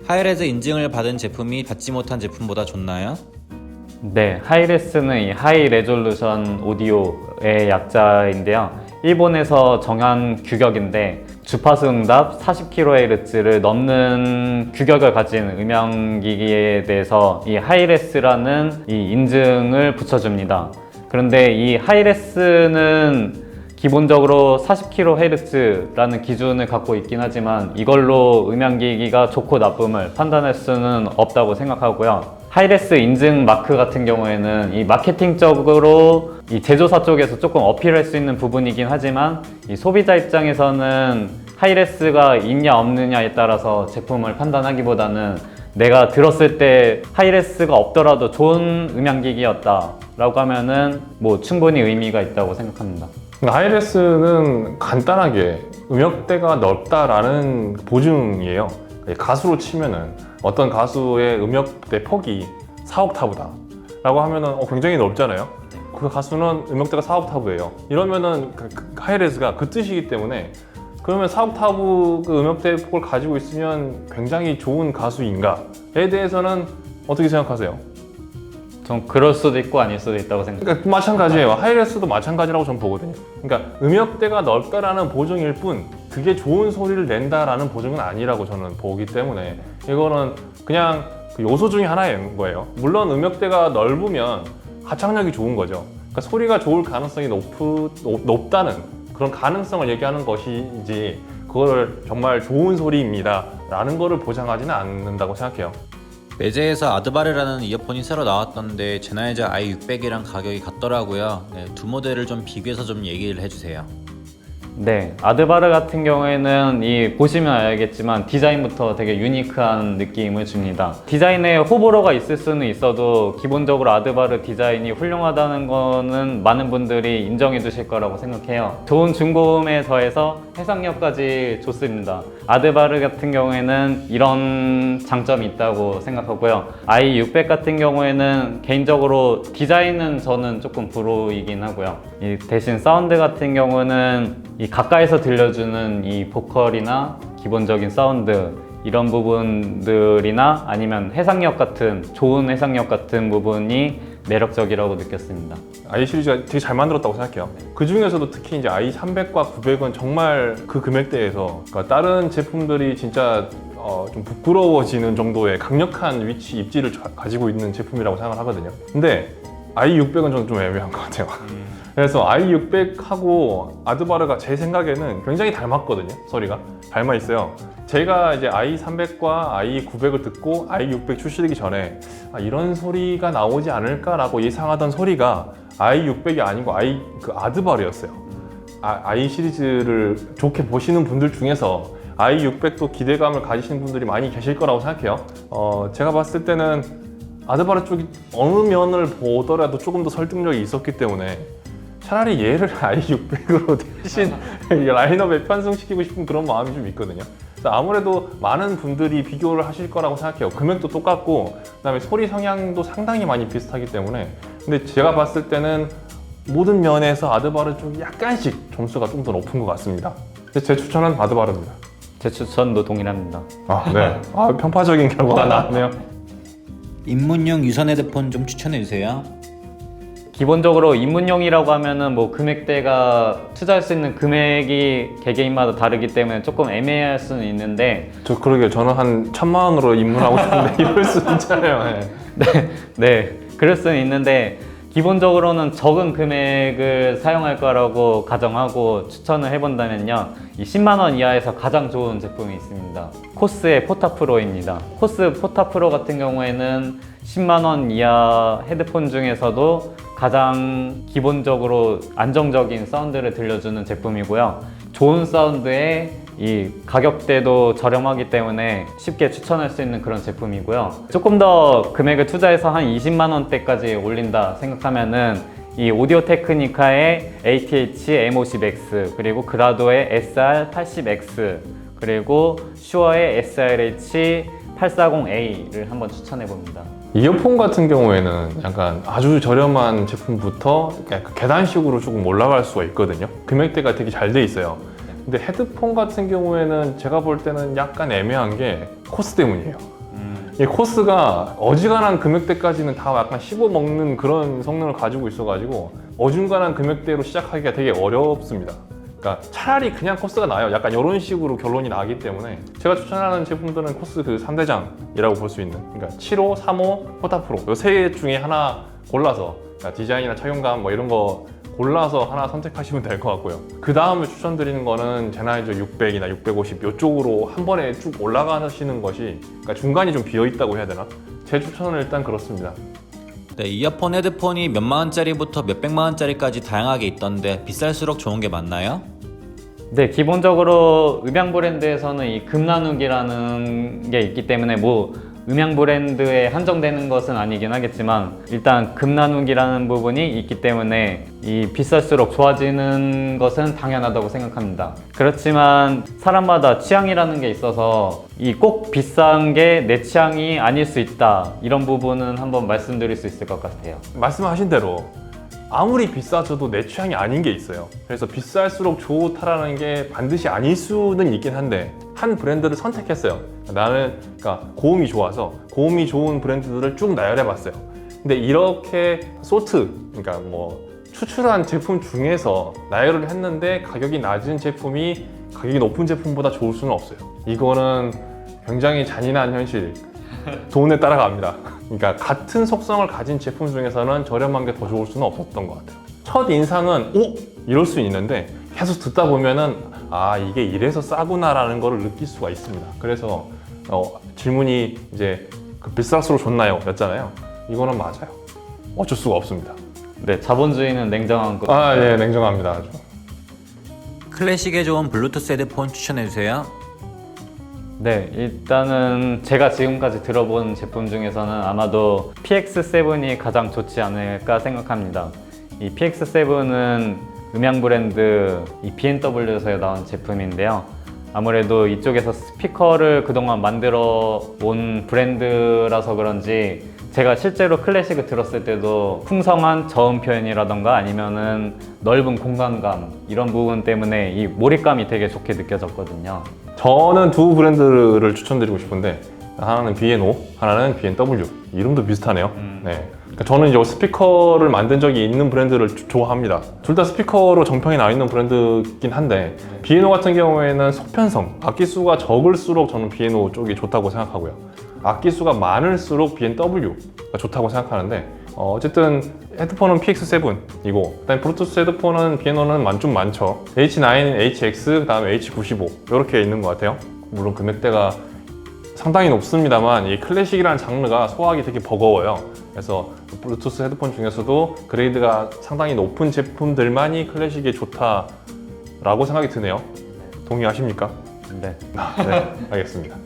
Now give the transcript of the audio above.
하이레즈 인증을 받은 제품이 받지 못한 제품보다 좋나요? 네, 하이레스는 이 하이 레졸루션 오디오의 약자인데요. 일본에서 정한 규격인데 주파수 응답 40kHz를 넘는 규격을 가진 음향기기에 대해서 이 하이레스라는 이 인증을 붙여줍니다. 그런데 이 하이레스는 기본적으로 40kHz라는 기준을 갖고 있긴 하지만 이걸로 음향기기가 좋고 나쁨을 판단할 수는 없다고 생각하고요. 하이레스 인증 마크 같은 경우에는 이 마케팅적으로 이 제조사 쪽에서 조금 어필할 수 있는 부분이긴 하지만 이 소비자 입장에서는 하이레스가 있냐 없느냐에 따라서 제품을 판단하기보다는 내가 들었을 때 하이레스가 없더라도 좋은 음향기기였다 라고 하면은 뭐 충분히 의미가 있다고 생각합니다. 하이레스는 간단하게 음역대가 넓다라는 보증이에요. 가수로 치면은 어떤 가수의 음역대 폭이 4옥타브다 라고 하면은 굉장히 넓잖아요. 그 가수는 음역대가 4옥타브예요. 이러면은 하이레스가 그 뜻이기 때문에 그러면 4옥타브 그 음역대 폭을 가지고 있으면 굉장히 좋은 가수인가에 대해서는 어떻게 생각하세요? 전 그럴 수도 있고 아닐 수도 있다고 생각합니다. 그러니까 마찬가지예요. 하이레스도 마찬가지라고 저는 보거든요. 그러니까 음역대가 넓다라는 보증일 뿐 그게 좋은 소리를 낸다라는 보증은 아니라고 저는 보기 때문에 이거는 그냥 그 요소 중에 하나인 거예요. 물론 음역대가 넓으면 가창력이 좋은 거죠. 그러니까 소리가 좋을 가능성이 높다는 그런 가능성을 얘기하는 것이지 그걸 정말 좋은 소리입니다 라는 거를 보장하지는 않는다고 생각해요. 매제에서 아드바르라는 이어폰이 새로 나왔던데 제나이저 i600이랑 가격이 같더라고요. 두 모델을 좀 비교해서 좀 얘기를 해주세요. 네, 아드바르 같은 경우에는 보시면 알겠지만 디자인부터 되게 유니크한 느낌을 줍니다. 디자인에 호불호가 있을 수는 있어도 기본적으로 아드바르 디자인이 훌륭하다는 거는 많은 분들이 인정해 주실 거라고 생각해요. 좋은 중고음에 더해서 해상력까지 좋습니다. 아드바르 같은 경우에는 이런 장점이 있다고 생각하고요. i600 같은 경우에는 개인적으로 디자인은 저는 조금 불호이긴 하고요. 대신 사운드 같은 경우는 가까이서 들려주는 이 보컬이나 기본적인 사운드 이런 부분들이나 아니면 해상력 같은 좋은 해상력 같은 부분이 매력적이라고 느꼈습니다. i 시리즈가 되게 잘 만들었다고 생각해요. 그 중에서도 특히 이제 i300과 900은 정말 그 금액대에서 그러니까 다른 제품들이 진짜 좀 부끄러워지는 정도의 강력한 위치 입지를 가지고 있는 제품이라고 생각을 하거든요. 근데 i600은 저는 좀 애매한 것 같아요. 그래서 i600하고 아드바르가 제 생각에는 굉장히 닮았거든요. 소리가 닮아 있어요. 제가 이제 i300과 i900을 듣고 i600 출시되기 전에 이런 소리가 나오지 않을까라고 예상하던 소리가 i600이 아니고 아드바르였어요. i 시리즈를 좋게 보시는 분들 중에서 i600도 기대감을 가지시는 분들이 많이 계실 거라고 생각해요. 제가 봤을 때는 아드바르 쪽이 어느 면을 보더라도 조금 더 설득력이 있었기 때문에 차라리 얘를 i600으로 대신 라인업에 편승시키고 싶은 그런 마음이 좀 있거든요. 그래서 아무래도 많은 분들이 비교를 하실 거라고 생각해요. 금액도 똑같고 그다음에 소리 성향도 상당히 많이 비슷하기 때문에 근데 제가 봤을 때는 모든 면에서 아드바르 쪽이 약간씩 점수가 좀 더 높은 것 같습니다. 제 추천은 아드바르입니다. 제 추천도 동일합니다. 네. 편파적인 결과가 나왔네요. 입문용 유선 헤드폰 좀 추천해주세요. 기본적으로 입문용이라고 하면은 뭐 금액대가 투자할 수 있는 금액이 개개인마다 다르기 때문에 조금 애매할 수는 있는데 그러게요. 저는 한 1,000만 원으로 입문하고 싶은데 이럴 수 있잖아요. 네, 그럴 수는 있는데 기본적으로는 적은 금액을 사용할 거라고 가정하고 추천을 해본다면요, 이 10만 원 이하에서 가장 좋은 제품이 있습니다. 코스의 포타프로입니다. 코스 포타프로 같은 경우에는 10만 원 이하 헤드폰 중에서도 가장 기본적으로 안정적인 사운드를 들려주는 제품이고요. 좋은 사운드에 이 가격대도 저렴하기 때문에 쉽게 추천할 수 있는 그런 제품이고요. 조금 더 금액을 투자해서 한 20만 원대까지 올린다 생각하면은 이 오디오 테크니카의 ATH M50X 그리고 그라도의 SR80X 그리고 슈어의 SRH840A를 한번 추천해 봅니다. 이어폰 같은 경우에는 약간 아주 저렴한 제품부터 약간 계단식으로 조금 올라갈 수가 있거든요. 금액대가 되게 잘 돼 있어요. 근데 헤드폰 같은 경우에는 제가 볼 때는 약간 애매한 게 코스 때문이에요. 이 코스가 어지간한 금액대까지는 다 약간 씹어먹는 그런 성능을 가지고 있어가지고 어중간한 금액대로 시작하기가 되게 어렵습니다. 그러니까 차라리 그냥 코스가 나아요. 약간 이런 식으로 결론이 나기 때문에 제가 추천하는 제품들은 코스 그 3대장이라고 볼 수 있는, 그러니까 7호, 3호, 포타프로 이 세 개 중에 하나 골라서, 그러니까 디자인이나 착용감 뭐 이런 거 골라서 하나 선택하시면 될 것 같고요. 그 다음에 추천드리는 거는 제나이저 600이나 650 이쪽으로 한 번에 쭉 올라가시는 것이, 그러니까 중간이 좀 비어 있다고 해야 되나? 제 추천은 일단 그렇습니다. 네, 이어폰, 헤드폰이 몇만 원짜리부터 몇백만 원짜리까지 다양하게 있던데 비쌀수록 좋은 게 맞나요? 네, 기본적으로 음향 브랜드에서는 이 금 나누기라는 게 있기 때문에 뭐 음향 브랜드에 한정되는 것은 아니긴 하겠지만 일단 금 나누기라는 부분이 있기 때문에 이 비쌀수록 좋아지는 것은 당연하다고 생각합니다. 그렇지만 사람마다 취향이라는 게 있어서 이 꼭 비싼 게 내 취향이 아닐 수 있다, 이런 부분은 한번 말씀드릴 수 있을 것 같아요. 말씀하신 대로 아무리 비싸져도 내 취향이 아닌 게 있어요. 그래서 비쌀수록 좋다라는 게 반드시 아닐 수는 있긴 한데, 한 브랜드를 선택했어요. 나는 그러니까 고음이 좋아서 고음이 좋은 브랜드들을 쭉 나열해 봤어요. 근데 이렇게 소트, 그러니까 뭐 추출한 제품 중에서 나열을 했는데 가격이 낮은 제품이 가격이 높은 제품보다 좋을 수는 없어요. 이거는 굉장히 잔인한 현실, 돈에 따라갑니다. 그러니까 같은 속성을 가진 제품 중에서는 저렴한 게 더 좋을 수는 없었던 것 같아요. 첫 인상은 이럴 수 있는데 계속 듣다 보면은 이게 이래서 싸구나라는 걸 느낄 수가 있습니다. 그래서 질문이 이제 그 비쌀수록 좋나요? 였잖아요. 이거는 맞아요. 어쩔 수가 없습니다. 네, 자본주의는 냉정한 것. 네, 냉정합니다. 아주. 클래식에 좋은 블루투스 헤드폰 추천해주세요. 네, 일단은 제가 지금까지 들어본 제품 중에서는 아마도 PX7이 가장 좋지 않을까 생각합니다. 이 PX7은 음향 브랜드 이 B&W에서 나온 제품인데요. 아무래도 이쪽에서 스피커를 그동안 만들어 온 브랜드라서 그런지 제가 실제로 클래식을 들었을 때도 풍성한 저음 표현이라던가 아니면은 넓은 공간감, 이런 부분 때문에 이 몰입감이 되게 좋게 느껴졌거든요. 저는 두 브랜드를 추천드리고 싶은데, 하나는 B&O, 하나는 B&W. 이름도 비슷하네요. 네. 그러니까 저는 이제 스피커를 만든 적이 있는 브랜드를 좋아합니다. 둘 다 스피커로 정평이 나와 있는 브랜드이긴 한데, B&O 같은 경우에는 소편성, 악기수가 적을수록 저는 B&O 쪽이 좋다고 생각하고요. 악기수가 많을수록 B&W가 좋다고 생각하는데, 어쨌든 헤드폰은 PX7이고, 그다음에 블루투스 헤드폰은 B&O는 좀 많죠. H9, HX, 그다음에 H95 이렇게 있는 것 같아요. 물론 금액대가 상당히 높습니다만 이 클래식이라는 장르가 소화하기 되게 버거워요. 그래서 블루투스 헤드폰 중에서도 그레이드가 상당히 높은 제품들만이 클래식이 좋다라고 생각이 드네요. 동의하십니까? 네. 네, 알겠습니다.